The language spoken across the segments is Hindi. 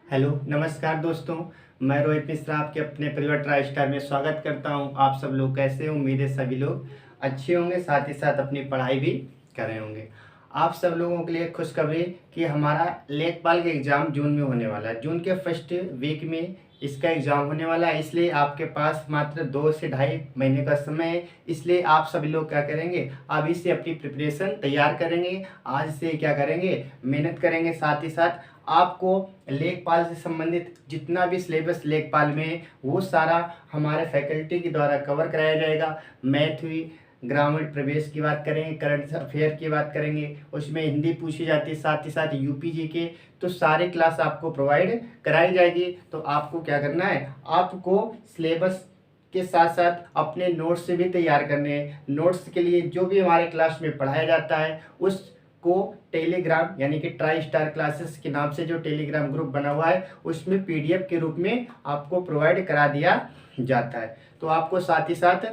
हेलो नमस्कार दोस्तों। मैं रोहित मिश्रा आपके अपने परिवार ट्राई स्टार में स्वागत करता हूं। आप सब लोग कैसे हैं? उम्मीद है सभी लोग अच्छे होंगे, साथ ही साथ अपनी पढ़ाई भी कर रहे होंगे। आप सब लोगों के लिए खुशखबरी कि हमारा लेखपाल का एग्ज़ाम जून में होने वाला है। जून के फर्स्ट वीक में इसका एग्ज़ाम होने वाला है, इसलिए आपके पास मात्र 2 से ढाई महीने का समय है। इसलिए आप सभी लोग क्या करेंगे, अभी से अपनी प्रिपरेशन तैयार करेंगे। आज से क्या करेंगे, मेहनत करेंगे। साथ ही साथ आपको लेखपाल से संबंधित जितना भी सिलेबस लेखपाल में है वो सारा हमारे फैकल्टी के द्वारा कवर कराया जाएगा। मैथ हुई, ग्रामर प्रवेश की बात करेंगे, करंट अफेयर की बात करेंगे, उसमें हिंदी पूछी जाती है, साथ ही साथ यूपी जी के, तो सारे क्लास आपको प्रोवाइड कराई जाएगी। तो आपको क्या करना है, आपको सिलेबस के साथ साथ अपने नोट्स से भी तैयार करने हैं। नोट्स के लिए जो भी हमारे क्लास में पढ़ाया जाता है उस को टेलीग्राम यानी कि ट्राई स्टार क्लासेस के नाम से जो टेलीग्राम ग्रुप बना हुआ है उसमें पीडीएफ के रूप में आपको प्रोवाइड करा दिया जाता है। तो आपको साथ ही साथ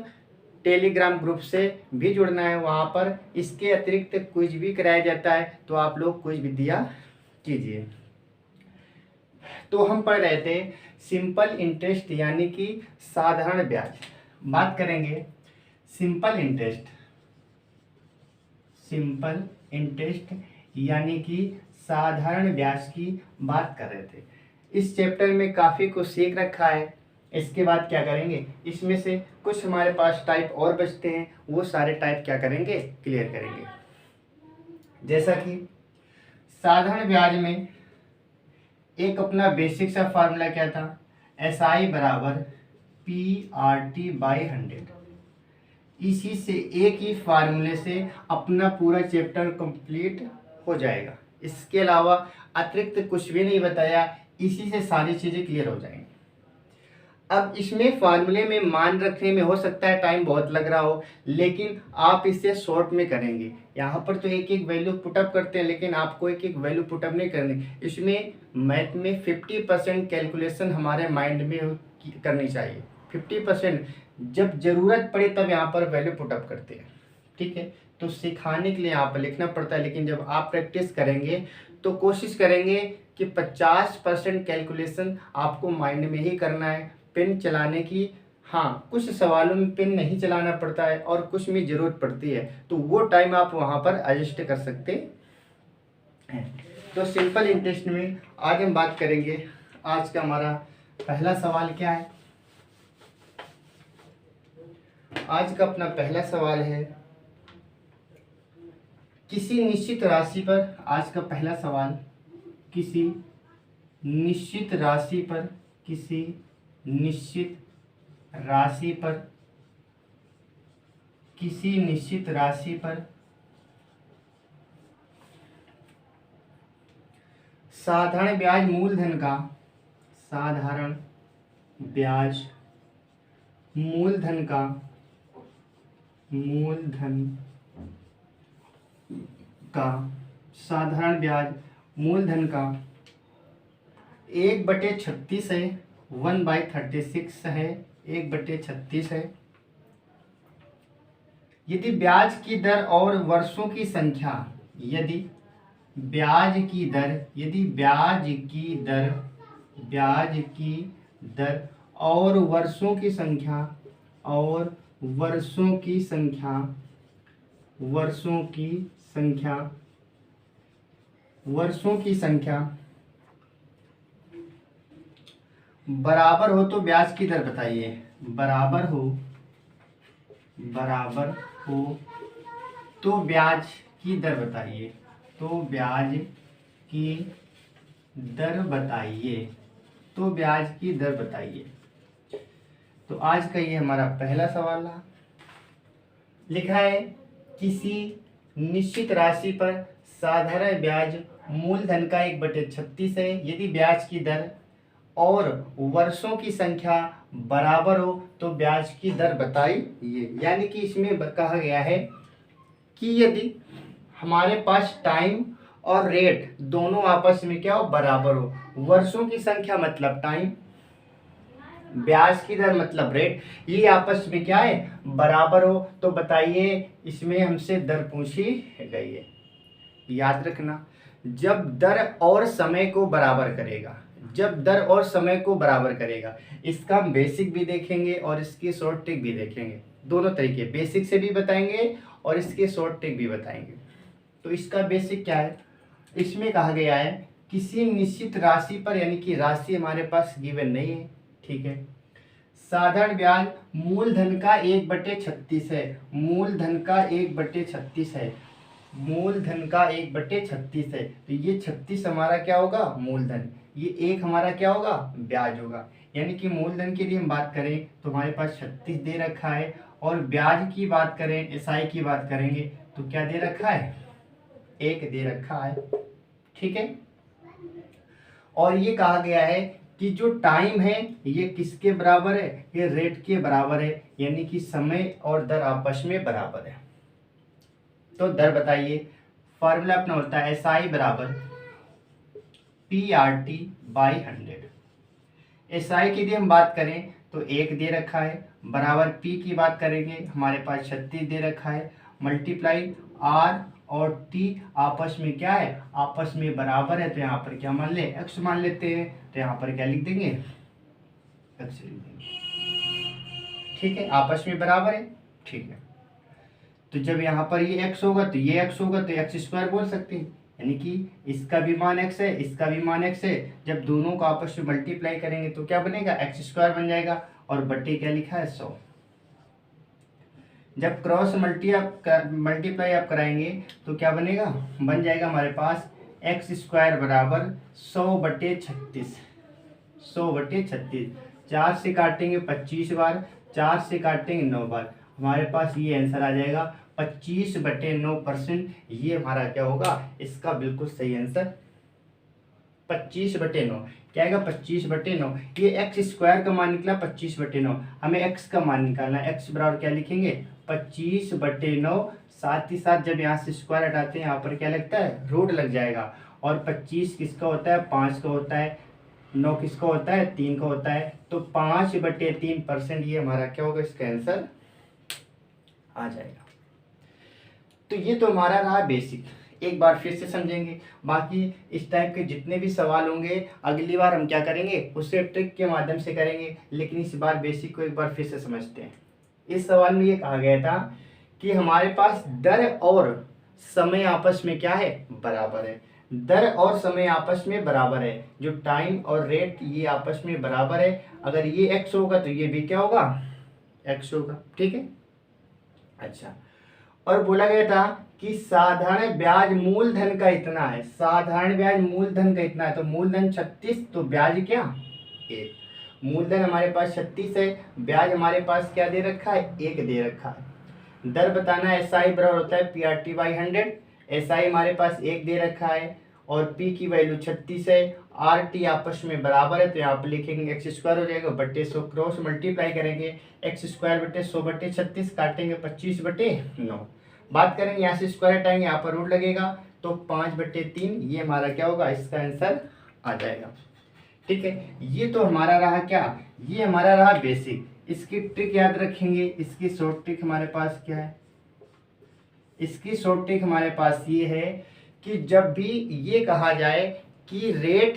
टेलीग्राम ग्रुप से भी जुड़ना है। वहाँ पर इसके अतिरिक्त क्विज भी कराया जाता है, तो आप लोग क्विज भी दिया कीजिए। तो हम पढ़ रहे थे सिंपल इंटरेस्ट यानी कि साधारण ब्याज। बात करेंगे सिंपल इंटरेस्ट, सिंपल इंटरेस्ट यानी कि साधारण ब्याज की बात कर रहे थे। इस चैप्टर में काफ़ी कुछ सीख रखा है। इसके बाद क्या करेंगे, इसमें से कुछ हमारे पास टाइप और बचते हैं, वो सारे टाइप क्या करेंगे, क्लियर करेंगे। जैसा कि साधारण ब्याज में एक अपना बेसिक सा फार्मूला क्या था, SI बराबर PRT/100। इसी से एक ही फार्मूले से अपना पूरा चैप्टर कंप्लीट हो जाएगा। इसके अलावा अतिरिक्त कुछ भी नहीं बताया, इसी से सारी चीज़ें क्लियर हो जाएंगी। अब इसमें फार्मूले में मान रखने में हो सकता है टाइम बहुत लग रहा हो, लेकिन आप इसे शॉर्ट में करेंगे। यहाँ पर तो एक एक वैल्यू पुटअप करते हैं, लेकिन आपको एक एक वैल्यू पुटअप नहीं करनी। इसमें मैथ में 50% कैलकुलेशन हमारे माइंड में करनी चाहिए। 50% जब ज़रूरत पड़े तब यहाँ पर वैल्यू पुटअप करते हैं, ठीक है। तो सिखाने के लिए यहाँ पर लिखना पड़ता है, लेकिन जब आप प्रैक्टिस करेंगे तो कोशिश करेंगे कि 50% कैलकुलेशन आपको माइंड में ही करना है। पेन चलाने की, हाँ, कुछ सवालों में पेन नहीं चलाना पड़ता है और कुछ में ज़रूरत पड़ती है, तो वो टाइम आप वहाँ पर एडजस्ट कर सकते हैं। तो सिंपल इंटरेस्ट में आज हम बात करेंगे। आज का हमारा पहला सवाल क्या है, आज का अपना पहला सवाल है किसी निश्चित राशि पर। आज का पहला सवाल किसी निश्चित राशि पर, किसी निश्चित राशि पर, किसी निश्चित राशि पर साधारण ब्याज मूलधन का, साधारण ब्याज मूलधन का, मूलधन का, साधारण ब्याज मूलधन का 1/36 है, 1/36 है, 1/36 है। यदि ब्याज की दर और वर्षों की संख्या, यदि ब्याज की दर, यदि ब्याज की दर, ब्याज की दर और वर्षों की संख्या, और वर्षों की संख्या, वर्षों की संख्या, वर्षों की संख्या बराबर हो तो ब्याज की दर बताइए। बराबर हो, बराबर हो तो ब्याज की दर बताइए, तो ब्याज की दर बताइए, तो ब्याज की दर बताइए। तो आज का ये हमारा पहला सवाल है। लिखा है किसी निश्चित राशि पर साधारण ब्याज मूलधन का 1/36 है, यदि ब्याज की दर और वर्षों की संख्या बराबर हो तो ब्याज की दर बताइए। यानी कि इसमें कहा गया है कि यदि हमारे पास टाइम और रेट दोनों आपस में क्या हो, बराबर हो। वर्षों की संख्या मतलब टाइम, ब्याज की दर मतलब रेट, ये आपस में क्या है, बराबर हो। तो बताइए, इसमें हमसे दर पूछी गई है। याद रखना, जब दर और समय को बराबर करेगा, जब दर और समय को बराबर करेगा। इसका हम बेसिक भी देखेंगे और इसकी शॉर्ट ट्रिक भी देखेंगे, दोनों तरीके, बेसिक से भी बताएंगे और इसके शॉर्ट ट्रिक भी बताएंगे। तो इसका बेसिक क्या है, इसमें कहा गया है किसी निश्चित राशि पर, यानी कि राशि हमारे पास गिवन नहीं है, ठीक है, साधारण ब्याज मूलधन का 1/36 है, मूलधन का 1/36 है, मूलधन का 1/36 है। तो ये 36 हमारा क्या होगा, मूलधन, ये एक हमारा क्या होगा, ब्याज होगा। यानी कि मूलधन के लिए हम बात करें तो हमारे पास 36 दे रखा है, और ब्याज की बात करें, एसआई की बात करेंगे तो क्या दे रखा है, 1 दे रखा है, ठीक है। और ये कहा गया है कि जो टाइम है ये किसके बराबर है, ये रेट के बराबर है, यानी कि समय और दर आपस में बराबर है। तो दर बताइए, फार्मूला अपना होता है SI बराबर PRT/100। SI की यदि हम बात करें तो 1 दे रखा है, बराबर P की बात करेंगे हमारे पास 36 दे रखा है, मल्टीप्लाई R और T आपस में क्या है, आपस में बराबर है, तो यहाँ पर क्या मान ले, x मान लेते हैं, तो यहाँ पर क्या लिख देंगे, x लिख देंगे, ठीक है, आपस में बराबर है, ठीक है। तो जब यहाँ पर ये x होगा तो ये x होगा, तो x² बोल सकते हैं, यानी कि इसका भी मान x है, इसका भी मान x है, जब दोनों को आपस में मल्टीप्लाई करेंगे तो क्या बनेगा, x² बन जाएगा, और बट्टे क्या लिखा है, 100। जब क्रॉस मल्टीप्लाई आप कराएंगे तो क्या बनेगा, बन जाएगा हमारे पास x² बराबर 100/36, 100/36। 4 से काटेंगे 25 बार, 4 से काटेंगे 9 बार, हमारे पास ये आंसर आ जाएगा 25/9%। ये हमारा क्या होगा, इसका बिल्कुल सही आंसर 25/9 क्या आएगा, 25/9। ये x² का मान निकला 25/9, हमें x का मान निकालना है, x बराबर क्या लिखेंगे, 25/9। साथ ही साथ जब यहाँ से स्क्वायर हटाते हैं यहाँ पर क्या लगता है, रूट लग जाएगा, और 25 किसका होता है, 5 का होता है, 9 किसका होता है, 3 का होता है, तो 5/3%। ये हमारा क्या होगा, इसका आंसर आ जाएगा। तो ये तो हमारा रहा बेसिक, एक बार फिर से समझेंगे। बाकी इस टाइप के जितने भी सवाल होंगे अगली बार हम क्या करेंगे, उससे ट्रिक के माध्यम से करेंगे, लेकिन इस बार बेसिक को एक बार फिर से समझते हैं। इस सवाल में ये कहा गया था कि हमारे पास दर और समय आपस में क्या है, बराबर है, दर और समय आपस में बराबर है, जो टाइम और रेट ये आपस में बराबर है। अगर ये x होगा तो ये भी क्या होगा, x होगा, ठीक है। अच्छा, और बोला गया था कि साधारण ब्याज मूलधन का इतना है, साधारण ब्याज मूलधन का इतना है, तो मूलधन 36, तो ब्याज क्या, 1। मूलधन हमारे पास 36 है, ब्याज हमारे पास क्या दे रखा है, 1 दे रखा है। दर बताना है, SI बराबर होता है PRT/100। SI हमारे पास 1 दे रखा है और P की वैल्यू 36 है, RT आपस में बराबर है, तो यहाँ पर लिखेंगे x² हो जाएगा, बट्टे 100, क्रॉस मल्टीप्लाई करेंगे, x²/100/36 काटेंगे 25/9। बात करेंगे यहाँ से स्क्वायर हटाएंगे, यहाँ पर रूट लगेगा, तो 5/3, ये हमारा क्या होगा, इसका आंसर आ जाएगा, ठीक है। ये तो हमारा रहा क्या, ये हमारा रहा बेसिक। इसकी ट्रिक याद रखेंगे, इसकी शॉर्ट ट्रिक हमारे पास क्या है, इसकी शॉर्ट ट्रिक हमारे पास ये है कि जब भी ये कहा जाए कि रेट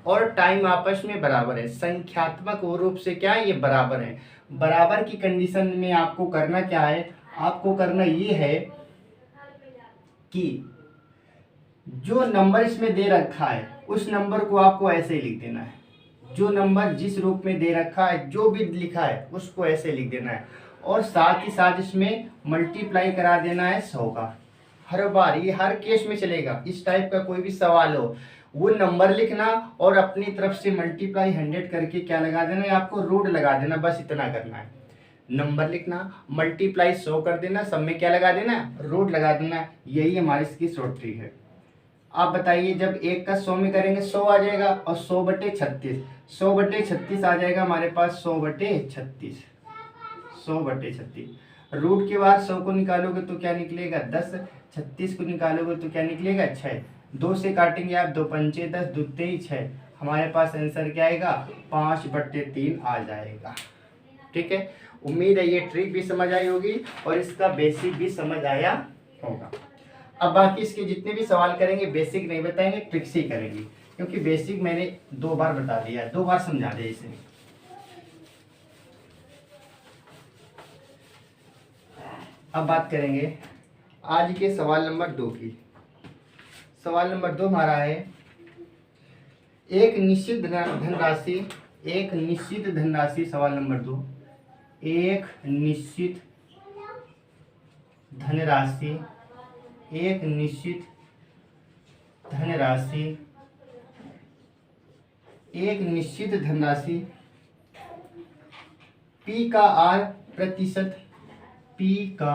और टाइम आपस में बराबर है, संख्यात्मक रूप से क्या है, ये बराबर है, बराबर की कंडीशन में आपको करना क्या है, आपको करना ये है कि जो नंबर इसमें दे रखा है उस नंबर को आपको ऐसे ही लिख देना है, जो नंबर जिस रूप में दे रखा है, जो भी लिखा है उसको ऐसे लिख देना है, और साथ ही साथ इसमें मल्टीप्लाई करा देना है 100 का। हर बार ये हर केस में चलेगा, इस टाइप का कोई भी सवाल हो वो नंबर लिखना और अपनी तरफ से मल्टीप्लाई 100 करके क्या लगा देना है, आपको रूट लगा देना, बस इतना करना है। नंबर लिखना, मल्टीप्लाई 100 कर देना, सब में क्या लगा देना, रूट लगा देना। यही हमारी इसकी शॉर्ट ट्रिक है। आप बताइए, जब 1 का 100 में करेंगे 100 आ जाएगा, और 100/36, 100/36 आ जाएगा हमारे पास, 100/36, 100/36। रूट के बाद 100 को निकालोगे तो क्या निकलेगा, 10, 36 को निकालोगे तो क्या निकलेगा, 6। 2 से काटेंगे आप, 2 पंचे 10, 2 तेईस 6, हमारे पास आंसर क्या आएगा, 5/3 आ जाएगा, ठीक है। उम्मीद है ये ट्रिक भी समझ आई होगी और इसका बेसिक भी समझ आया होगा। अब बाकी इसके जितने भी सवाल करेंगे बेसिक नहीं बताएंगे, ट्रिक्स ही करेंगे। क्योंकि बेसिक मैंने 2 बार बता दिया है, 2 बार समझा दिया इसे। अब बात करेंगे आज के सवाल नंबर 2 की। सवाल नंबर 2 हमारा है एक निश्चित धनराशि, एक निश्चित धनराशि। सवाल नंबर 2, एक निश्चित धनराशि, एक निश्चित धनराशि, एक निश्चित धनराशि P का R प्रतिशत, P का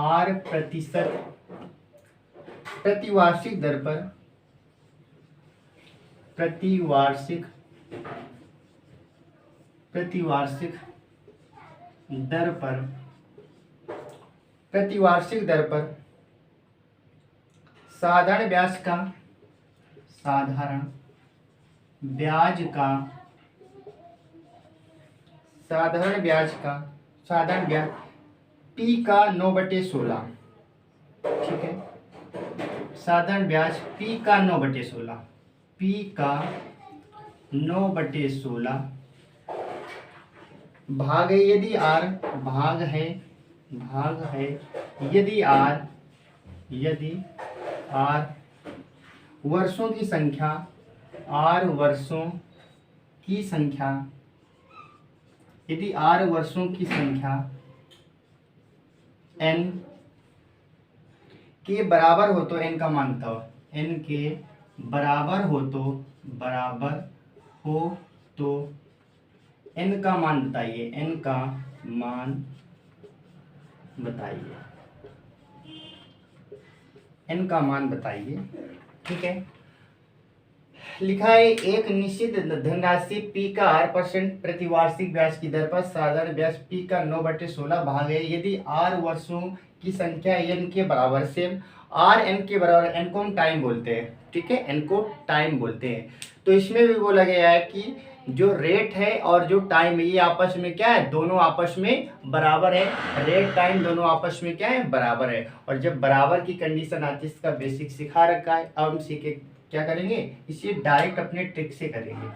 R प्रतिशत प्रतिवार्षिक दर पर, प्रतिवार्षिक दर पर, प्रतिवार्षिक दर पर साधारण ब्याज का, साधारण ब्याज का, साधारण ब्याज का, साधारण ब्याज P का 9/16, ठीक है। साधारण ब्याज P का 9/16, P का 9/16 भाग है यदि R, भाग है यदि R, यदि R वर्षों की संख्या, R वर्षों की संख्या, यदि R वर्षों की संख्या N के बराबर हो तो N का मान बताओ, N के बराबर हो तो N का मान बताइए, N का मान बताइए, N का मान बताइए, ठीक है। लिखा है एक निश्चित धनराशि P का R% प्रतिवार्षिक ब्याज की दर पर साधारण ब्याज P का 9/16 भाग है यदि R वर्षों की संख्या N के बराबर, सेम R N के बराबर, N को हम टाइम बोलते हैं, ठीक है, N को टाइम बोलते हैं। तो इसमें भी बोला गया है कि जो रेट है और जो टाइम है ये आपस में क्या है, दोनों आपस में बराबर है। रेट टाइम दोनों आपस में क्या है, बराबर है। और जब बराबर की कंडीशन आती है, इसका बेसिक सिखा रखा है। अब हम सीखे क्या करेंगे, इसे डायरेक्ट अपने ट्रिक से करेंगे।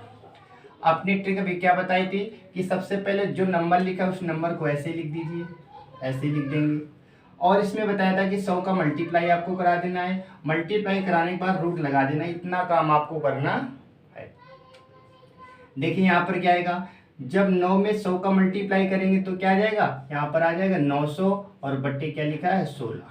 अपनी ट्रिक अभी क्या बताई थी कि सबसे पहले जो नंबर लिखा उस नंबर को ऐसे लिख दीजिए, ऐसे लिख देंगे। और इसमें बताया था कि 100 का मल्टीप्लाई आपको करा देना है, मल्टीप्लाई कराने के बाद रूट लगा देना है, इतना काम आपको करना है। देखिए यहाँ पर क्या आएगा, जब 9 में 100 का मल्टीप्लाई करेंगे तो क्या आ जाएगा, यहाँ पर आ जाएगा 900 और बट्टे क्या लिखा है 16,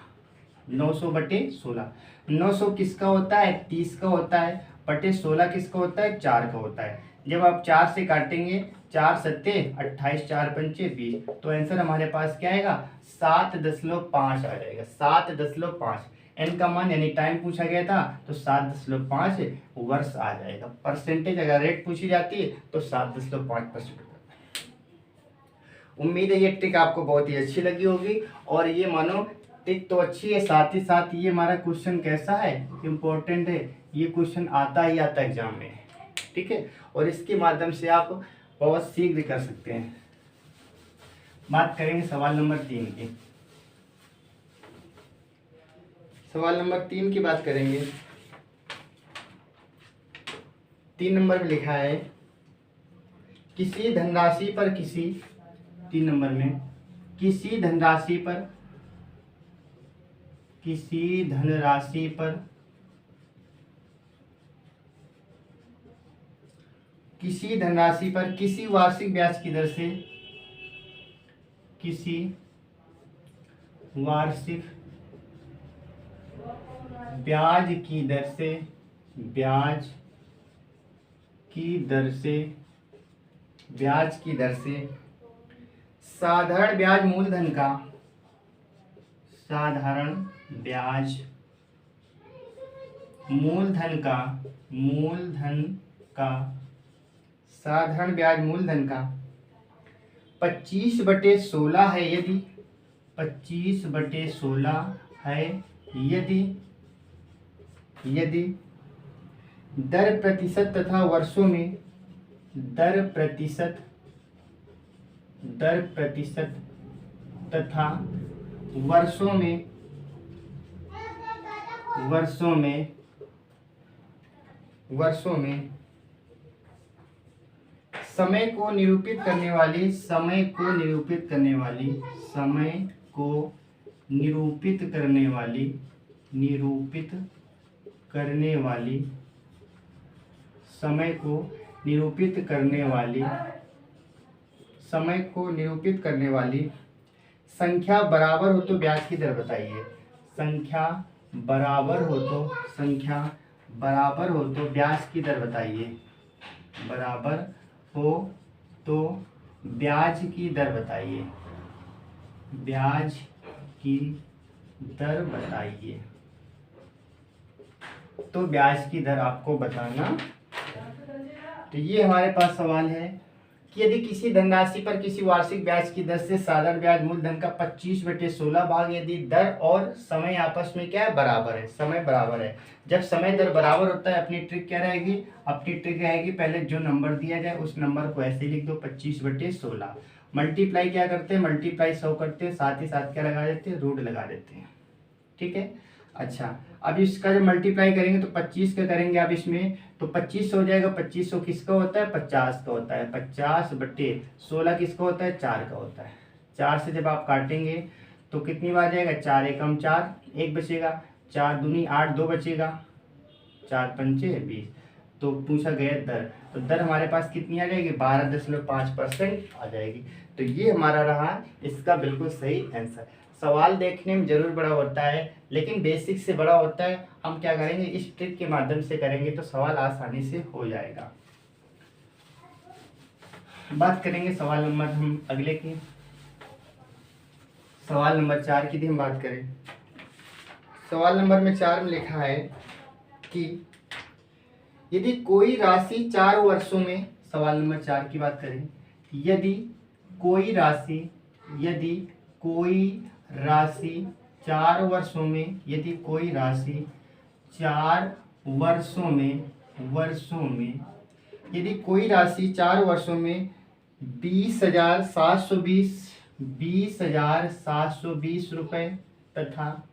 900/16। 900 किसका होता है, 30 का होता है, बटे 16 किसका होता है, 4 का होता है। जब आप 4 से काटेंगे, 4 सत्ते 28, 4 पंचे 20, तो आंसर हमारे पास क्या आएगा, 7.5 आ जाएगा, 7.5। एन का मान यानी टाइम पूछा गया था तो 7.5 वर्ष आ जाएगा। परसेंटेज अगर रेट पूछी जाती है तो 7.5%। उम्मीद है ये ट्रिक आपको बहुत ही अच्छी लगी होगी। और ये मानो ट्रिक तो अच्छी है, साथ ही साथ ये हमारा क्वेश्चन कैसा है, इम्पोर्टेंट है। ये क्वेश्चन आता ही आता एग्जाम में, ठीक है। और इसके माध्यम से आप बहुत सीख भी कर सकते हैं। बात करेंगे सवाल नंबर 3 की। सवाल नंबर 3 की बात करेंगे। 3 नंबर में लिखा है किसी धनराशि पर, किसी 3 नंबर में किसी धनराशि पर, किसी धनराशि पर, किसी धनराशि पर किसी वार्षिक ब्याज की दर से, किसी वार्षिक ब्याज की दर से, ब्याज की दर से, ब्याज की दर से साधारण ब्याज मूलधन का, साधारण ब्याज मूलधन का, मूलधन का, साधारण ब्याज मूलधन का 25/16 है यदि, 25/16 है यदि, यदि दर प्रतिशत तथा वर्षों में, दर प्रतिशत, दर प्रतिशत तथा वर्षों में, वर्षों में वर्षों में समय को निरूपित करने वाली समय को निरूपित करने वाली समय को निरूपित करने वाली निरूपित करने वाली समय को निरूपित करने वाली समय को निरूपित करने वाली संख्या बराबर हो तो ब्याज की दर बताइए। संख्या बराबर हो तो ब्याज की दर बताइए। बराबर हो तो ब्याज की दर बताइए। ब्याज की दर बताइए। तो ब्याज की दर आपको बताना। तो ये हमारे पास सवाल है कि यदि किसी धनराशि पर किसी वार्षिक ब्याज की दर से साधारण ब्याज मूलधन का 25/16 भाग यदि दर और समय आपस में क्या है, बराबर है, समय बराबर है। जब समय दर बराबर होता है अपनी ट्रिक क्या रहेगी, अपनी ट्रिक रहेगी पहले जो नंबर दिया जाए उस नंबर को ऐसे लिख दो 25/16। मल्टीप्लाई क्या करते हैं, मल्टीप्लाई 100 करते हैं, साथ ही साथ क्या लगा देते हैं, रूट लगा देते हैं। ठीक है। अच्छा, अब इसका जब मल्टीप्लाई करेंगे तो 25 का करेंगे आप इसमें तो 25 हो जाएगा। 2500 किसका होता है, 50 का होता है। 50/16 किसका होता है, 4 का होता है। 4 से जब आप काटेंगे तो कितनी बार जाएगा, 4 एकम 4, 1 बचेगा, 4 दूनी 8, 2 बचेगा, 4 पंचे 20। तो पूछा गया दर, तो दर हमारे पास कितनी आ जाएगी, 12.5% आ जाएगी। तो ये हमारा रहा इसका बिल्कुल सही आंसर। सवाल देखने में जरूर बड़ा होता है लेकिन बेसिक से बड़ा होता है। हम क्या करेंगे, इस ट्रिक के माध्यम से करेंगे तो सवाल आसानी से हो जाएगा। बात करेंगे सवाल नंबर हम अगले की, सवाल नंबर 4 की भी हम बात करें। सवाल नंबर में 4 में लिखा है कि यदि कोई राशि 4 वर्षों में, सवाल नंबर 4 की बात करें, यदि कोई राशि 4 वर्षों में, यदि कोई राशि 4 वर्षों में यदि कोई राशि 4 वर्षों में 20,720 रुपए तथा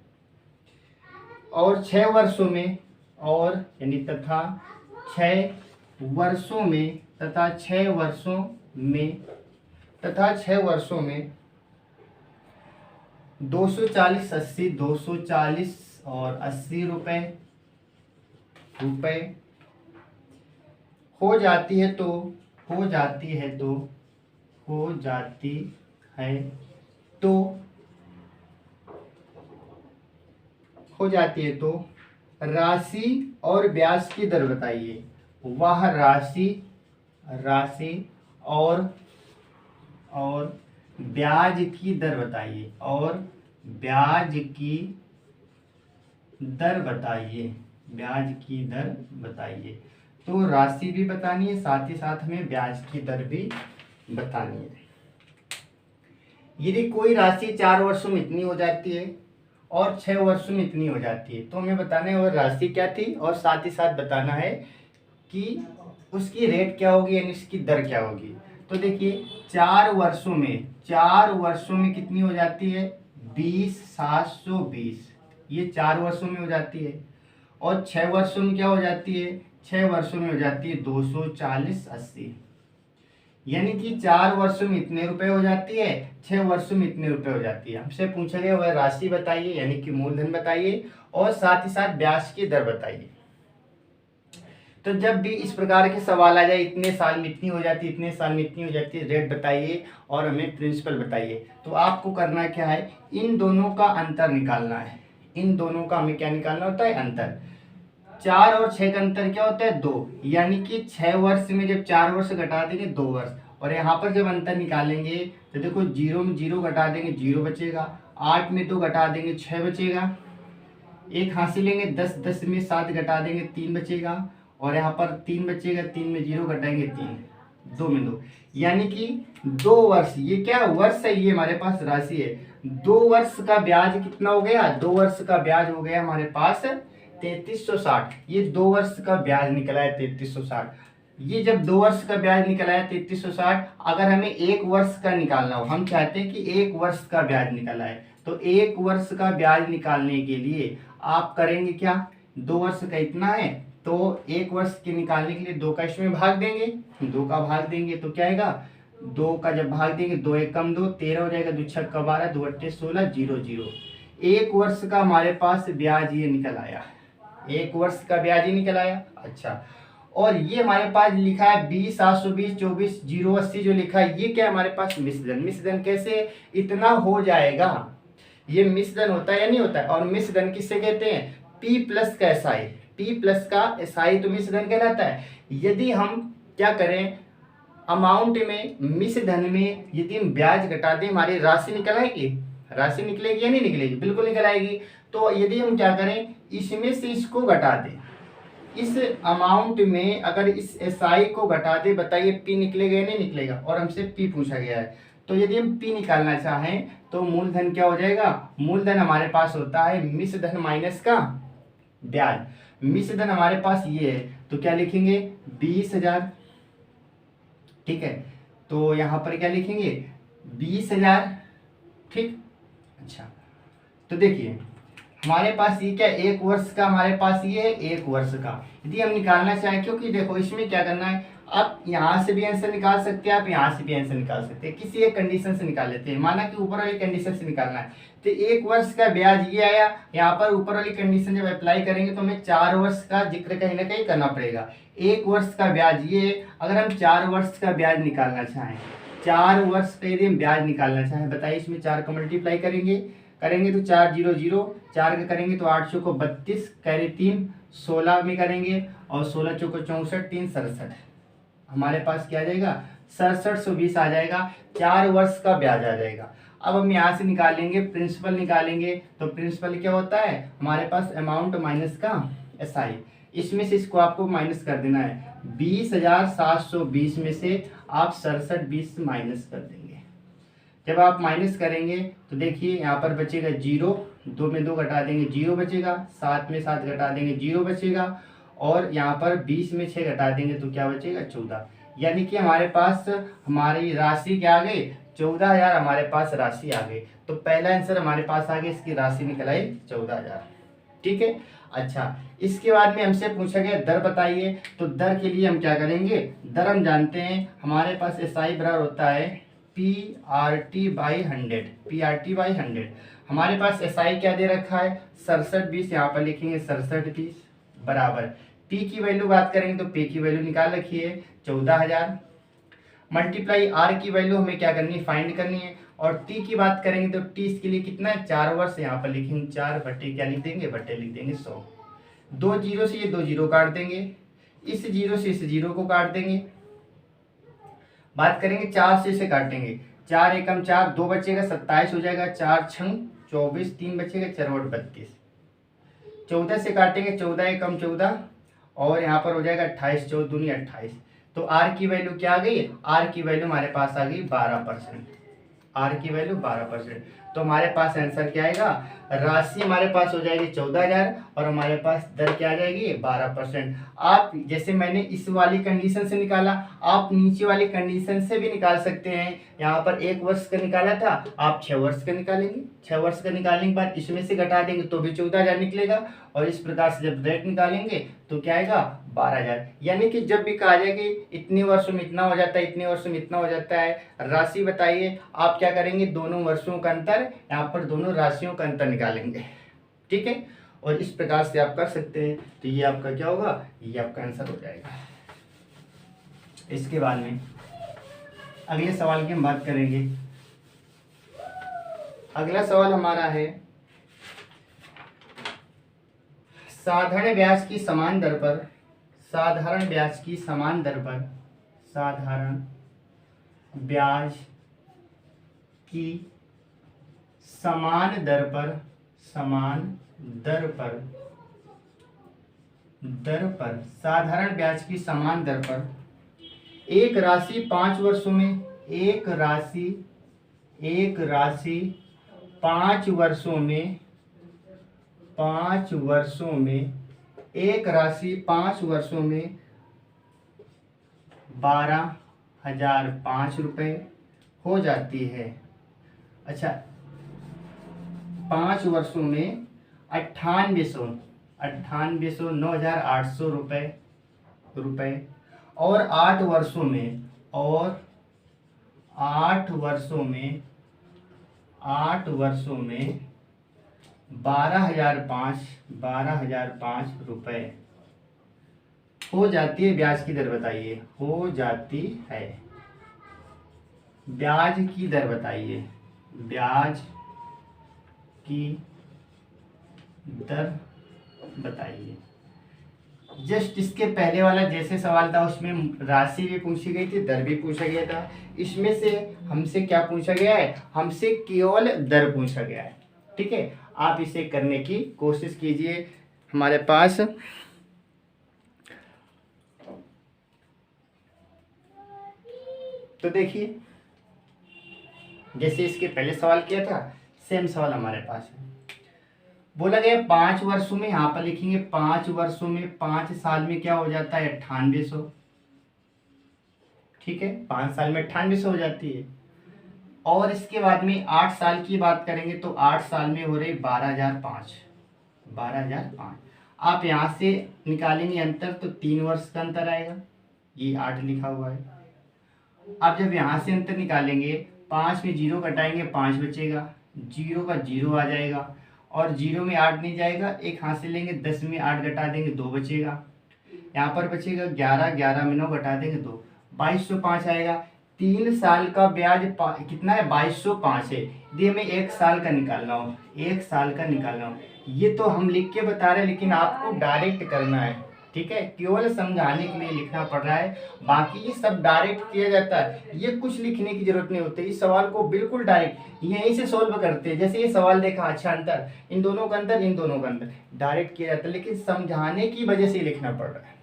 और 6 वर्षों में और यानी तथा 6 वर्षों में 240 और 80 रुपए हो जाती है तो राशि और ब्याज की दर बताइए। वह राशि और ब्याज की दर बताइए। ब्याज की दर बताइए। तो राशि भी बतानी है, साथ ही साथ हमें ब्याज की दर भी बतानी है। यदि कोई राशि 4 वर्षों में इतनी हो जाती है और 6 वर्षों में इतनी हो जाती है तो हमें बताना है वह राशि क्या थी और साथ ही साथ बताना है कि उसकी रेट क्या होगी यानी उसकी दर क्या होगी। तो देखिए 4 वर्षों में कितनी हो जाती है, 20,720, ये 4 वर्षों में हो जाती है। और 6 वर्षों में क्या हो जाती है, 6 वर्षों में हो जाती है 240/80, यानी कि 4 वर्षों में इतने रुपए हो जाती है, 6 वर्षों में इतने रुपए हो जाती है। हमसे पूछा गया वह राशि बताइए यानी कि मूलधन बताइए और साथ ही साथ ब्याज की दर बताइए। तो जब भी इस प्रकार के सवाल आ जाए, इतने साल में इतनी हो जाती है, इतने साल में इतनी हो जाती है, रेट बताइए और हमें प्रिंसिपल बताइए, तो आपको करना क्या है, इन दोनों का अंतर निकालना है। इन दोनों का हमें क्या निकालना होता है, अंतर। 4 और 6 का अंतर क्या होता है, 2, यानी कि 6 वर्ष में जब 4 वर्ष घटा देंगे 2 वर्ष, और यहाँ पर जब अंतर निकालेंगे तो देखो 0 में 0 घटा देंगे 0 बचेगा, 8 में 2 घटा देंगे 6 बचेगा, एक हासिल लेंगे 10, 10 में 7 घटा देंगे 3 बचेगा, और यहाँ पर 3 बचेगा, 3 में 0 घटाएंगे 3, 2 में 2, यानी कि 2 वर्ष, ये क्या वर्ष है, ये हमारे पास राशि है। 2 वर्ष का ब्याज कितना हो गया, 2 वर्ष का ब्याज हो गया हमारे पास 3360। ये 2 वर्ष का ब्याज निकला है 3360। ये जब 2 वर्ष का ब्याज निकला है 3360, अगर हमें 1 वर्ष का निकालना हो, हम चाहते हैं कि 1 वर्ष का ब्याज निकला है, तो 1 वर्ष का ब्याज निकालने के लिए आप करेंगे क्या, 2 वर्ष का इतना है तो 1 वर्ष के निकालने के लिए 2 का इसमें भाग देंगे, 2 का भाग देंगे तो क्या आएगा, 2 का जब भाग देंगे 2 एक कम 2 13 हो जाएगा, 2 छक्का 12 2 अट्ठे 16 0 0। 1 वर्ष का हमारे पास ब्याज ये निकल आया, 1 वर्ष का ब्याज ही निकल आया। अच्छा, और ये हमारे पास लिखा है 20 720 24 080 जो लिखा है, ये क्या है हमारे पास मिश्रधन। मिश्रधन कैसे इतना हो जाएगा, ये मिश्रधन होता है या नहीं होता है। और मिश्रधन किससे कहते हैं, P प्लस का SI, P प्लस का SI तो मिश्रधन कहलाता है। यदि हम क्या करें, अमाउंट में मिश्रधन में यदि हम ब्याज घटा दें, हमारी राशि निकल आएगी, राशि निकलेगी या नहीं निकलेगी, बिल्कुल निकल आएगी। तो यदि हम क्या करें, इसमें से इसको घटा दें, इस अमाउंट में अगर इस SI को घटा दे, बताइए P निकलेगा या नहीं निकलेगा। और हमसे P पूछा गया है, तो यदि हम P निकालना चाहें तो मूलधन क्या हो जाएगा, मूलधन हमारे पास होता है मिश्रधन माइनस का ब्याज। मिश्रधन हमारे पास ये है तो क्या लिखेंगे 20,000, ठीक है। तो यहाँ पर क्या लिखेंगे 20,000, ठीक। अच्छा, तो देखिए हमारे पास ये क्या 1 वर्ष का, हमारे पास ये है 1 वर्ष का। यदि हम निकालना चाहें, क्योंकि देखो इसमें क्या करना है, आप यहाँ से भी आंसर निकाल सकते हैं, आप यहाँ से भी आंसर निकाल सकते हैं, किसी एक कंडीशन से निकाल लेते हैं। माना कि ऊपर वाली कंडीशन से निकालना है तो 1 वर्ष का ब्याज ये आया, यहाँ पर ऊपर वाली कंडीशन जब अप्लाई करेंगे तो हमें 4 वर्ष का जिक्र कहीं ना कहीं करना पड़ेगा। 1 वर्ष का ब्याज ये, अगर हम 4 वर्ष का ब्याज निकालना चाहें, 4 वर्ष का यदि हम ब्याज निकालना चाहें, बताइए इसमें 4 का मल्टीप्लाई करेंगे तो 4 0 0, 4 का करेंगे तो 8 चौको 32, कैरी 3 16 में करेंगे और 16 चौको 64 3 67, हमारे पास क्या आ जाएगा 6720 आ जाएगा। 4 वर्ष का ब्याज आ जाएगा। अब हम यहाँ से निकालेंगे प्रिंसिपल निकालेंगे, तो प्रिंसिपल क्या होता है हमारे पास अमाउंट माइनस का SI, इसमें से इसको आपको माइनस कर देना है। 20,720 में से आप 6720 माइनस कर देंगे। जब आप माइनस करेंगे तो देखिए यहाँ पर बचेगा 0, 2 में 2 घटा देंगे 0 बचेगा, 7 में 7 घटा देंगे 0 बचेगा, और यहाँ पर 20 में 6 घटा देंगे तो क्या बचेगा 14। यानी कि हमारे पास हमारी राशि क्या आ गई 14,000, हमारे पास राशि आ गई। तो पहला आंसर हमारे पास आ गया, इसकी राशि निकल आई 14,000, ठीक है। अच्छा, इसके बाद में हमसे पूछा गया दर बताइए, तो दर के लिए हम क्या करेंगे, दर हम जानते हैं हमारे पास SI बराबर होता है PRT/100, PRT/100। हमारे पास SI क्या दे रखा है 6720, यहाँ पर लिखेंगे 6720 बराबर P की वैल्यू बात करेंगे तो P की वैल्यू निकाल रखी है 14,000, मल्टीप्लाई R की वैल्यू हमें क्या करनी है फाइंड करनी है, और T की बात करेंगे तो T इसके लिए कितना है 4 वर्ष, यहाँ पर लिखेंगे 4 बटे क्या लिख देंगे, बटे लिख देंगे 100। 2 0 से ये 2 0 काट देंगे, इस 0 से इस 0 को काट देंगे। बात करेंगे 4 से इसे काटेंगे, 4 एकम 4 2 बचेगा 27 हो जाएगा, 4 छंग 24 3 बचेगा 4 32। 14 से काटेंगे 14 एकम 14 और यहाँ पर हो जाएगा 28, 14 दूनी 28। तो R की वैल्यू क्या आ गई, R की वैल्यू हमारे पास आ गई 12%, R की वैल्यू 12%। तो हमारे पास आंसर क्या आएगा, राशि हमारे पास हो जाएगी 14,000 और हमारे पास दर क्या आ जाएगी 12%। आप जैसे मैंने इस वाली कंडीशन से निकाला, आप नीचे वाली कंडीशन से भी निकाल सकते हैं। यहाँ पर 1 वर्ष का निकाला था, आप 6 वर्ष का निकालेंगे, 6 वर्ष का निकालने के बाद इसमें से घटा देंगे तो भी 14,000 निकलेगा, और इस प्रकार से जब रेट निकालेंगे तो क्या आएगा 12,000। यानी कि जब भी कहा जाए कि इतने वर्षों में इतना हो जाता है, इतने वर्षों में इतना हो जाता है, राशि बताइए, आप क्या करेंगे दोनों वर्षों का अंतर, यहाँ पर दोनों राशियों का अंतर निकालेंगे, ठीक है। और इस प्रकार से आप कर सकते हैं, तो ये आपका क्या होगा, ये आपका आंसर हो जाएगा। इसके बाद में अगले सवाल की हम बात करेंगे। अगला सवाल हमारा है साधारण ब्याज की समान दर पर, साधारण ब्याज की समान दर पर, साधारण ब्याज की समान दर पर, समान दर पर, साधारण ब्याज की समान दर पर एक राशि 5 वर्षों में, एक राशि 5 वर्षों में, 5 वर्षों में, एक राशि 5 वर्षों में 12,005 रुपये हो जाती है। अच्छा, 5 वर्षों में 9800 9800 9800 रुपये और 8 वर्षों में, और 8 वर्षों में 12,005 रुपये हो जाती है। ब्याज की दर बताइए, हो जाती है। ब्याज की दर बताइए, ब्याज की दर बताइए। जस्ट इसके पहले वाला जैसे सवाल था उसमें राशि भी पूछी गई थी, दर भी पूछा गया था। इसमें से हमसे क्या पूछा गया है, हमसे केवल दर पूछा गया है। ठीक है, आप इसे करने की कोशिश कीजिए। हमारे पास तो देखिए, जैसे इसके पहले सवाल किया था सेम सवाल हमारे पास है। बोला गया 5 वर्षों में, यहाँ पर लिखेंगे 5 वर्षों में, 5 साल में क्या हो जाता है 9800। ठीक है, 5 साल में 9800 हो जाती है। और इसके बाद में 8 साल की बात करेंगे तो 8 साल में हो रही 12,005। 12,005 आप यहाँ से निकालेंगे अंतर तो 3 वर्ष का अंतर आएगा, ये 8 लिखा हुआ है। अब जब यहाँ से अंतर निकालेंगे, 5 में 0 घटाएंगे 5 बचेगा, 0 का 0 आ जाएगा, और 0 में 8 नहीं जाएगा, एक हाथ से लेंगे, 10 में 8 घटा देंगे 2 बचेगा, यहाँ पर बचेगा 11, 11 में 9 घटा देंगे 2, 2205 आएगा। 3 साल का ब्याज कितना है 2205 है। ये हमें 1 साल का निकालना हो, 1 साल का निकालना हो। ये तो हम लिख के बता रहे हैं, लेकिन आपको डायरेक्ट करना है। ठीक है, केवल समझाने के लिए लिखना पड़ रहा है, बाकी ये सब डायरेक्ट किया जाता है। ये कुछ लिखने की जरूरत नहीं होती, इस सवाल को बिल्कुल डायरेक्ट यहीं से सोल्व करते हैं। जैसे ये सवाल देखा, अच्छा अंतर, इन दोनों का अंतर, इन दोनों का अंतर डायरेक्ट किया जाता है, लेकिन समझाने की वजह से लिखना पड़ रहा है।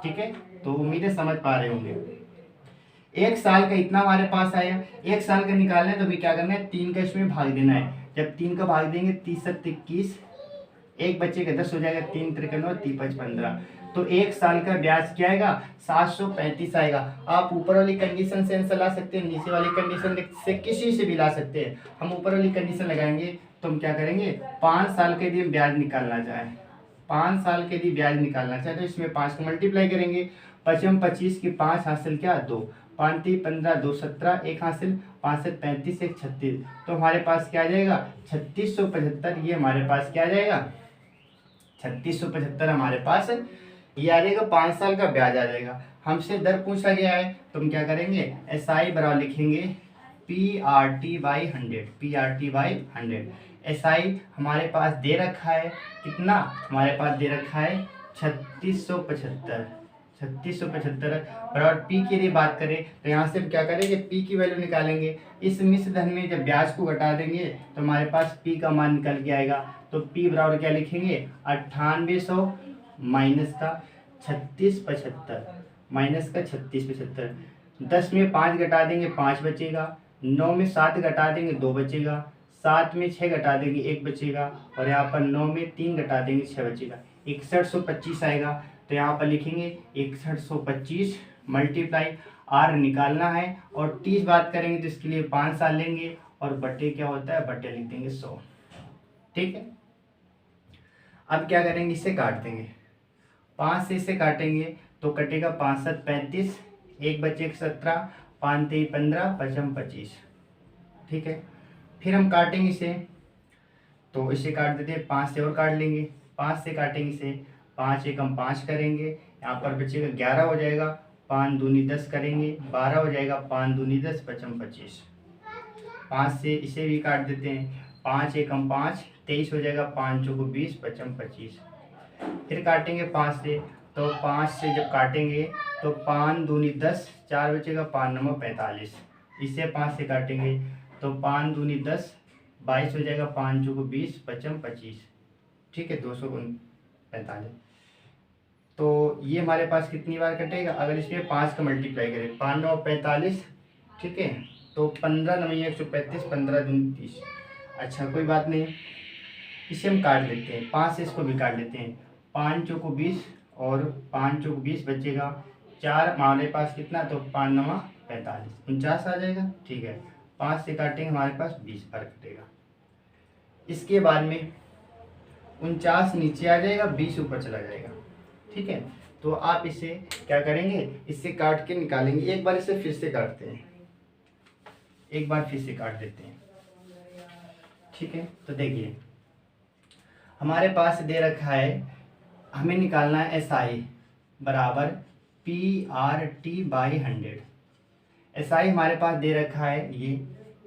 ठीक है, तो उम्मीदें समझ पा रहे होंगे। 1 साल का इतना हमारे पास आया, 1 साल का निकालना है तो अभी क्या करना है, 3 का इसमें भाग देना है। जब 3 का भाग देंगे 30 7 21, एक बच्चे का 10 हो जाएगा, 3 3 9 3 5 15, तो 1 साल का ब्याज क्या आएगा 735 आएगा। आप ऊपर वाली कंडीशन से आंसर ला सकते हैं, नीचे वाली कंडीशन से किसी से भी ला सकते हैं। हम ऊपर वाली कंडीशन लगाएंगे तो हम क्या करेंगे, 5 साल के लिए ब्याज निकालना चाहें, 5 साल के लिए ब्याज निकालना चाहे तो इसमें 5 को मल्टीप्लाई करेंगे, 5 25 की 5 हासिल क्या 2, 5 3 15 2 17, एक हासिल 5 7 35 1 36, तो हमारे पास क्या आ जाएगा 3675। ये हमारे पास क्या आ जाएगा 3675 हमारे पास ये आ जाएगा, 5 साल का ब्याज आ जाएगा। हमसे दर पूछा गया है तो हम क्या करेंगे, SI बराबर लिखेंगे PRT/100, PRT/100। SI हमारे पास दे रखा है कितना, हमारे पास दे रखा है 3675, 3675 बराबर P की यदि बात करें तो यहाँ से क्या करेंगे, P की वैल्यू निकालेंगे। इस मिश्र धन में जब ब्याज को घटा देंगे तो हमारे पास P का मान निकल के आएगा। तो P बराबर क्या लिखेंगे 9800 माइनस का 3675, माइनस का 3675। 10 में 5 घटा देंगे 5 बचेगा, 9 में 7 घटा देंगे 2 बचेगा, 7 में 6 घटा देंगे 1 बचेगा, और यहाँ पर 9 में 3 घटा देंगे 6 बचेगा, 6125 आएगा। तो यहाँ पर लिखेंगे 6125 मल्टीप्लाई R निकालना है, और 30 बात करेंगे तो इसके लिए 5 साल लेंगे, और बटे क्या होता है, बटे लिख देंगे 100। ठीक है, अब क्या करेंगे, इसे काट देंगे, 5 से इसे काटेंगे तो कटेगा 5 7 35, एक बचे 17, 5 3 15 5 25। ठीक है, फिर हम काटेंगे इसे, तो इसे काट देते हैं, 5 से और काट लेंगे, 5 से काटेंगे इसे, 5 एक हम 5 करेंगे, यहाँ पर बचेगा 11 हो जाएगा, 5 दूनी 10 करेंगे 12 हो जाएगा, 5 दूनी 10 5 25। 5 से इसे भी काट देते हैं, 5 एक हम 5 23 हो जाएगा, 5 चौको 20 5 25। फिर काटेंगे 5 से, तो 5 से जब काटेंगे तो 5 दूनी 10, 4 बचेगा, 5 9 45। इसे 5 से काटेंगे तो 5 दूनी 10 22 हो जाएगा, 5 चौको 20 5 25। ठीक है, 245। तो ये हमारे पास कितनी बार कटेगा, अगर इसमें 5 का मल्टीप्लाई करें, 5 9 45। ठीक है, तो 15 9 135, 15 दूनी 30। अच्छा कोई बात नहीं, इसे हम काट लेते हैं, 5 से इसको भी काट लेते हैं, 5 चौको 20 और 5 चौको 20 बचेगा, 4 हमारे पास कितना, तो 5 9 45, 49 आ जाएगा। ठीक है, 5 से काटेंगे हमारे पास 20 बार कटेगा। इसके बाद में 49 नीचे आ जाएगा, 20 ऊपर चला जाएगा। ठीक है, तो आप इसे क्या करेंगे, इससे काट के निकालेंगे। एक बार इसे फिर से काटते हैं, एक बार फिर से काट देते हैं। ठीक है, तो देखिए हमारे पास दे रखा है, हमें निकालना है SI बराबर PRT/100। SI हमारे पास दे रखा है ये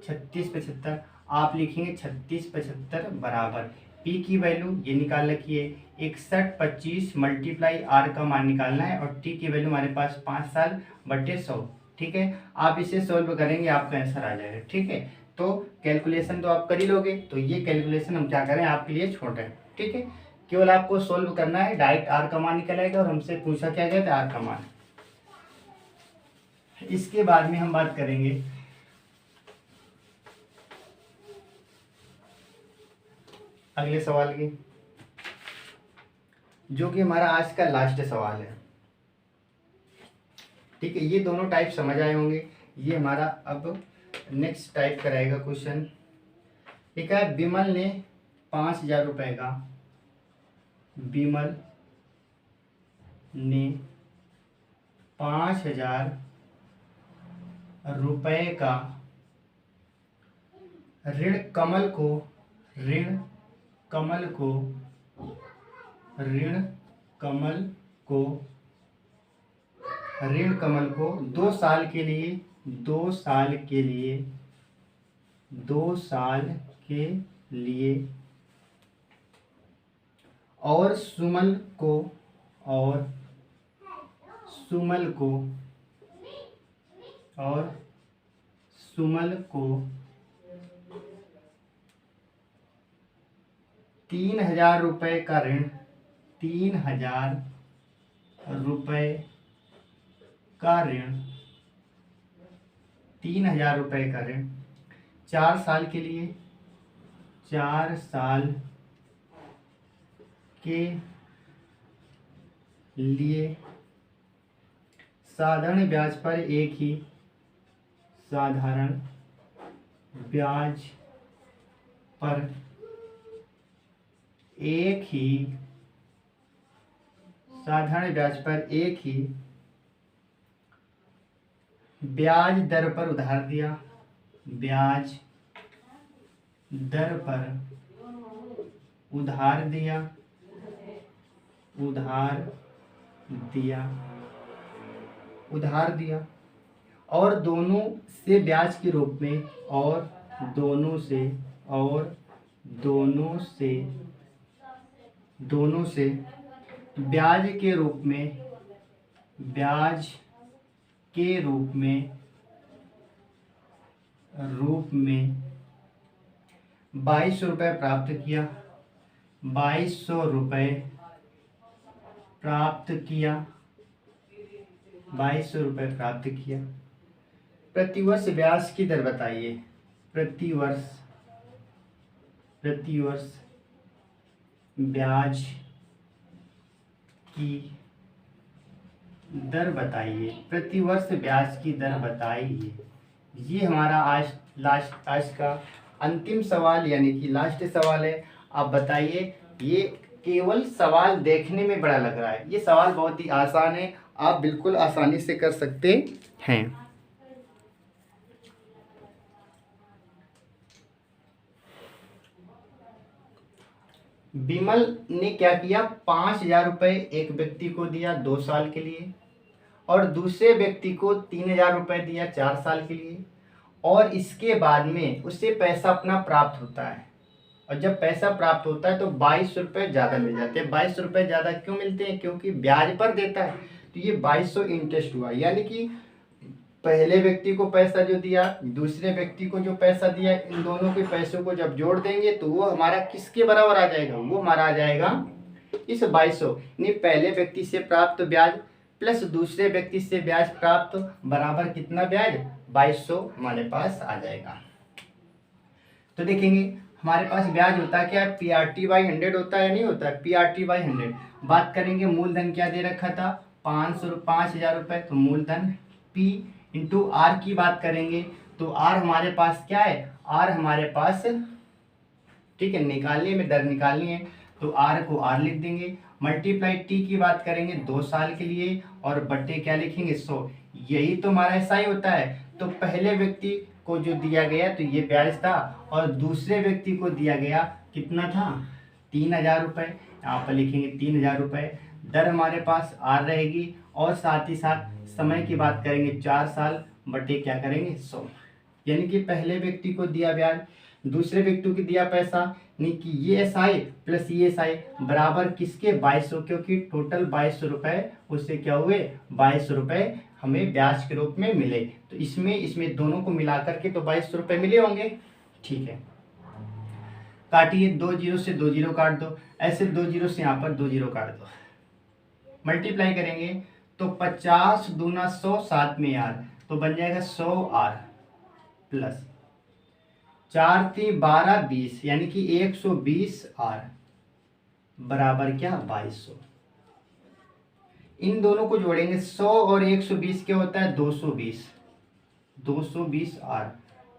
3675। आप लिखेंगे 3675 बराबर P की वैल्यू ये निकाल रखिए 6125 मल्टीप्लाई R का मान निकालना है, और T की वैल्यू हमारे पास 5 साल बटे 100। ठीक है, आप इसे सोल्व करेंगे आपका आंसर आ जाएगा। ठीक है, तो कैलकुलेशन तो आप कर ही लोगे, तो ये कैलकुलेशन हम क्या करें आपके लिए छोड़ रहे हैं। ठीक है, केवल आपको सोल्व करना है, डायरेक्ट R का मान निकल आएगा, और हमसे पूछा क्या गया था R का मान। इसके बाद में हम बात करेंगे अगले सवाल की, जो कि हमारा आज का लास्ट सवाल है। ठीक है, ये दोनों टाइप समझ आए होंगे। ये हमारा अब नेक्स्ट टाइप कराएगा क्वेश्चन। ठीक है, विमल ने 5000 रुपये का, विमल ने 5000 रुपये का ऋण कमल को, ऋण कमल को, ऋण कमल को, ऋण कमल को 2 साल के लिए, 2 साल के लिए, 2 साल के लिए, और सुमन को, और सुमल को, और सुमल को 3000 रुपये का ऋण, 3000 रुपये का ऋण, 3000 रुपये का ऋण 4 साल के लिए, 4 साल के लिए साधारण ब्याज पर एक ही, साधारण ब्याज पर एक ही, साधारण ब्याज पर एक ही ब्याज दर पर उधार दिया, ब्याज दर पर उधार दिया, उधार दिया, उधार दिया, और दोनों से ब्याज के रूप में, और दोनों से, और दोनों से, दोनों से ब्याज के रूप में, ब्याज के रूप में, रूप में 2200 रुपये प्राप्त किया, 2200 रुपये प्राप्त किया, 2200 रुपये प्राप्त किया। प्रतिवर्ष ब्याज की दर बताइए, प्रतिवर्ष, प्रतिवर्ष ब्याज की दर बताइए, प्रतिवर्ष ब्याज की दर बताइए। ये हमारा आज का अंतिम सवाल यानी कि लास्ट सवाल है। आप बताइए, ये केवल सवाल देखने में बड़ा लग रहा है, ये सवाल बहुत ही आसान है, आप बिल्कुल आसानी से कर सकते हैं। विमल ने क्या किया, 5000 रुपये एक व्यक्ति को दिया 2 साल के लिए, और दूसरे व्यक्ति को 3000 रुपये दिया 4 साल के लिए, और इसके बाद में उससे पैसा अपना प्राप्त होता है। और जब पैसा प्राप्त होता है तो 2200 रुपये ज़्यादा मिल जाते हैं। 2200 रुपये ज़्यादा क्यों मिलते हैं, क्योंकि ब्याज पर देता है, तो ये 2200 इंटरेस्ट हुआ। यानी कि पहले व्यक्ति को पैसा जो दिया, दूसरे व्यक्ति को जो पैसा दिया, इन दोनों के पैसों को जब जोड़ देंगे तो वो हमारा किसके बराबर आ जाएगा, वो हमारा आ जाएगा इस 2200, यानी पहले व्यक्ति से प्राप्त ब्याज प्लस दूसरे व्यक्ति से ब्याज प्राप्त बराबर कितना ब्याज, 2200 हमारे पास आ जाएगा। तो देखेंगे हमारे पास ब्याज होता क्या है, PRT/100 होता है या नहीं होता है, PRT/100। बात करेंगे मूलधन क्या दे रखा था, 5000 रुपये, तो मूलधन P इंटू R की बात करेंगे तो R हमारे पास क्या है, R हमारे पास, ठीक है, निकालने में दर निकालनी है, तो आर को आर लिख देंगे, मल्टीप्लाई टी की बात करेंगे 2 साल के लिए, और बट्टे क्या लिखेंगे 100। यही तो हमारा एसआई होता है। तो पहले व्यक्ति को जो दिया गया तो ये ब्याज था, और दूसरे व्यक्ति को दिया गया कितना था 3000 रुपये, यहाँ पर लिखेंगे 3000 रुपये। दर हमारे पास आर रहेगी, और साथ ही साथ समय की बात करेंगे 4 साल बटे क्या करेंगे 100। यानी कि पहले व्यक्ति को दिया ब्याज, दूसरे व्यक्ति को दिया पैसा, नहीं कि ये एसआई प्लस ये एसआई बराबर किसके 2200, क्योंकि टोटल 2200 रुपये उससे क्या हुए 2200 रुपये हमें ब्याज के रूप में मिले। तो इसमें दोनों को मिला करके तो 2200 रुपये मिले होंगे। ठीक है, काटिए, 2 जीरो से 2 जीरो काट दो, ऐसे 2 जीरो से यहाँ पर 2 जीरो काट दो, मल्टीप्लाई करेंगे तो 50 दूना 100 साथ में यार, तो बन जाएगा 100 आर प्लस 4 3 12 20, यानी कि 120 आर बराबर क्या 2200। इन दोनों को जोड़ेंगे, 100 और 120 क्या होता है 220, 220 आर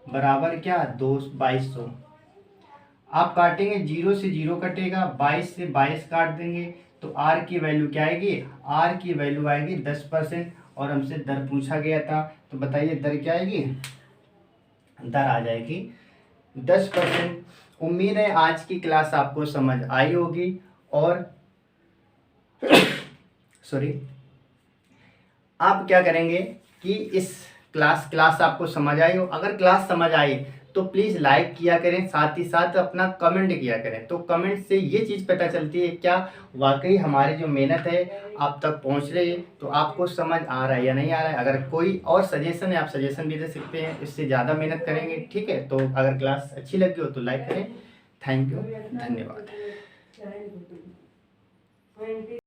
बराबर क्या 2200। आप काटेंगे, 0 से 0 कटेगा, 22 से 22 काट देंगे, तो आर की वैल्यू क्या आएगी, आर की वैल्यू आएगी 10%। और हमसे दर पूछा गया था, तो बताइए दर क्या आएगी, दर आ जाएगी 10%। उम्मीद है आज की क्लास आपको समझ आई होगी, और सॉरी, आप क्या करेंगे कि इस क्लास आपको समझ आई हो। अगर क्लास समझ आई तो प्लीज़ लाइक किया करें, साथ ही साथ अपना कमेंट किया करें। तो कमेंट से ये चीज़ पता चलती है क्या वाकई हमारी जो मेहनत है आप तक पहुंच रही है, तो आपको समझ आ रहा है या नहीं आ रहा है। अगर कोई और सजेशन है आप सजेशन भी दे सकते हैं, इससे ज़्यादा मेहनत करेंगे। ठीक है, तो अगर क्लास अच्छी लगी हो तो लाइक करें। थैंक यू, धन्यवाद।